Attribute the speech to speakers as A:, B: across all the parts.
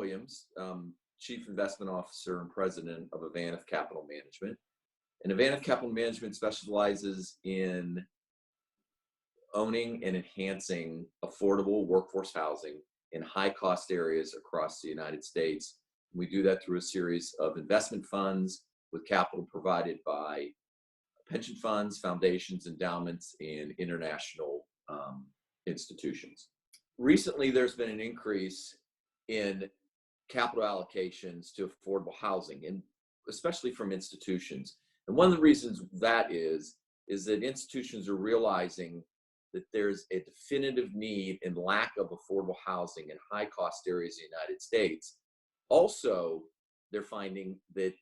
A: Williams, Chief Investment Officer and President of Avanath Capital Management. And Avanath Capital Management specializes in owning and enhancing affordable workforce housing in high-cost areas across the United States. We do that through a series of investment funds with capital provided by pension funds, foundations, endowments, and international institutions. Recently, there's been an increase in capital allocations to affordable housing, and especially from institutions. And one of the reasons that is that institutions are realizing that there's a definitive need and lack of affordable housing in high-cost areas of the United States. Also, they're finding that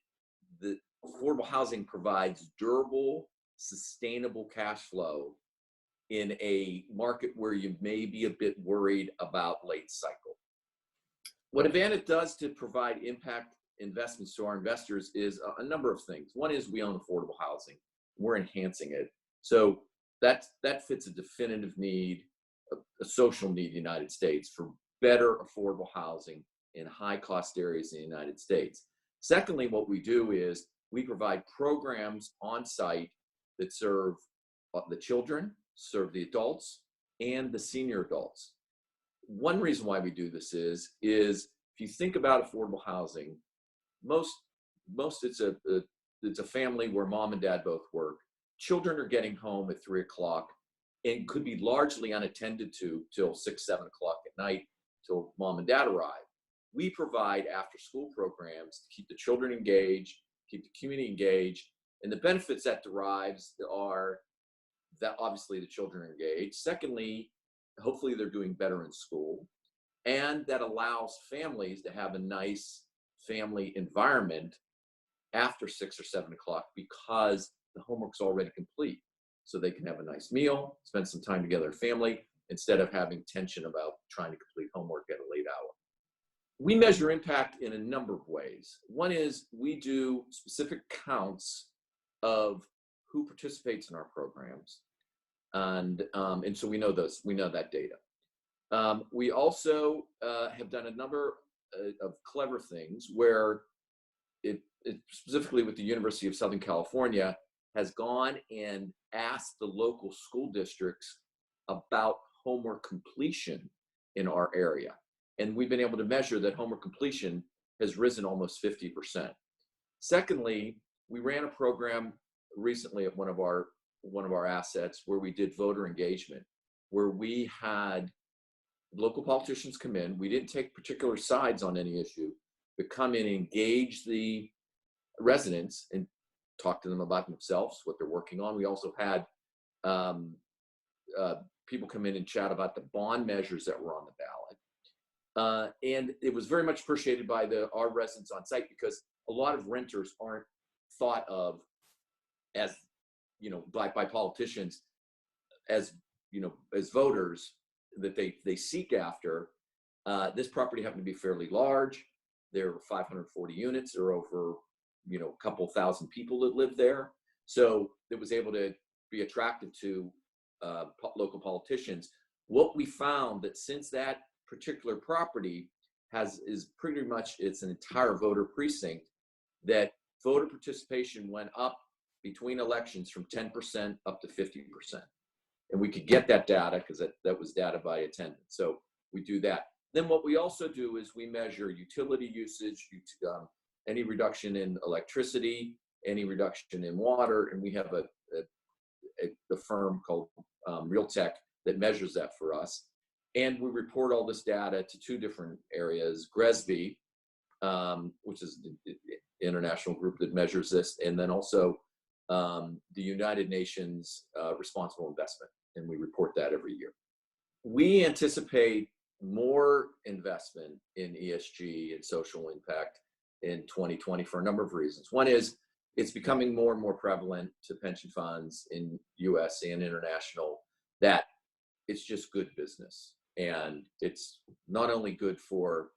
A: the affordable housing provides durable, sustainable cash flow in a market where you may be a bit worried about late cycle. What Avanath does to provide impact investments to our investors is a number of things. One is we own affordable housing. We're enhancing it. So that fits a definitive need, a social need in the United States for better affordable housing in high-cost areas in the United States. Secondly, what we do is we provide programs on site that serve the children, serve the adults, and the senior adults. One reason why we do this is if you think about affordable housing, most it's a family where mom and dad both work. Children are getting home at 3 o'clock and could be largely unattended to till 6, 7 o'clock at night till mom and dad arrive. We provide after school programs to keep the children engaged, keep the community engaged, and the benefits that derives are that obviously the children are engaged. Secondly, hopefully they're doing better in school, and that allows families to have a nice family environment after 6 or 7 o'clock because the homework's already complete. So they can have a nice meal, spend some time together as family, instead of having tension about trying to complete homework at a late hour. We measure impact in a number of ways. One is we do specific counts of who participates in our programs. And so we know that data. We also have done a number of clever things where it specifically with the University of Southern California has gone and asked the local school districts about homework completion in our area. And we've been able to measure that homework completion has risen almost 50%. Secondly, we ran a program recently at one of our assets where we did voter engagement, where we had local politicians come in. We didn't take particular sides on any issue, but come in and engage the residents and talk to them about themselves, what they're working on. We also had people come in and chat about the bond measures that were on the ballot. And it was very much appreciated by our residents on site because a lot of renters aren't thought of as, by politicians as, as voters that they seek after. This property happened to be fairly large. There were 540 units. There were over, a couple thousand people that lived there. So it was able to be attractive to local politicians. What we found that since that particular property is pretty much, it's an entire voter precinct, that voter participation went up between elections from 10% up to 50%. And we could get that data because that was data by attendance. So we do that. Then what we also do is we measure utility usage, any reduction in electricity, any reduction in water, and we have a firm called Realtek that measures that for us. And we report all this data to two different areas, GRESB, which is the international group that measures this, and then also the United Nations Responsible Investment, and we report that every year. We anticipate more investment in ESG and social impact in 2020 for a number of reasons. One is it's becoming more and more prevalent to pension funds in US and international that it's just good business. And it's not only good for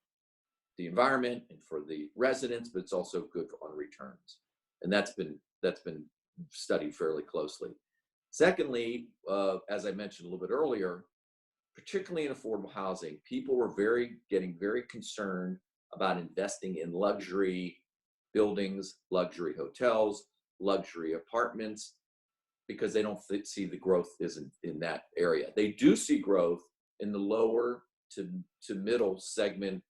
A: the environment and for the residents, but it's also good on returns. And that's been studied fairly closely. Secondly, as I mentioned a little bit earlier, particularly in affordable housing, people were getting very concerned about investing in luxury buildings, luxury hotels, luxury apartments, because they don't see the growth isn't in that area. They do see growth in the lower to middle segment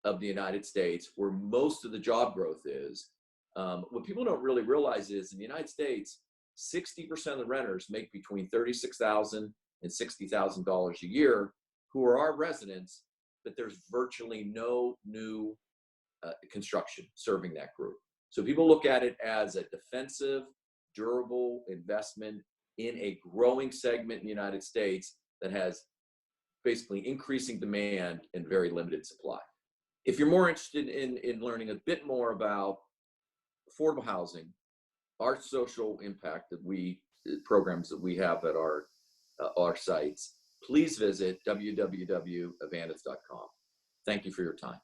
A: of the United States, where most of the job growth is. What people don't really realize is in the United States, 60% of the renters make between $36,000 and $60,000 a year, who are our residents, but there's virtually no new construction serving that group. So people look at it as a defensive, durable investment in a growing segment in the United States that has basically increasing demand and very limited supply. If you're more interested in learning a bit more about affordable housing, our social impact that programs that we have at our sites, please visit www.avanath.com. Thank you for your time.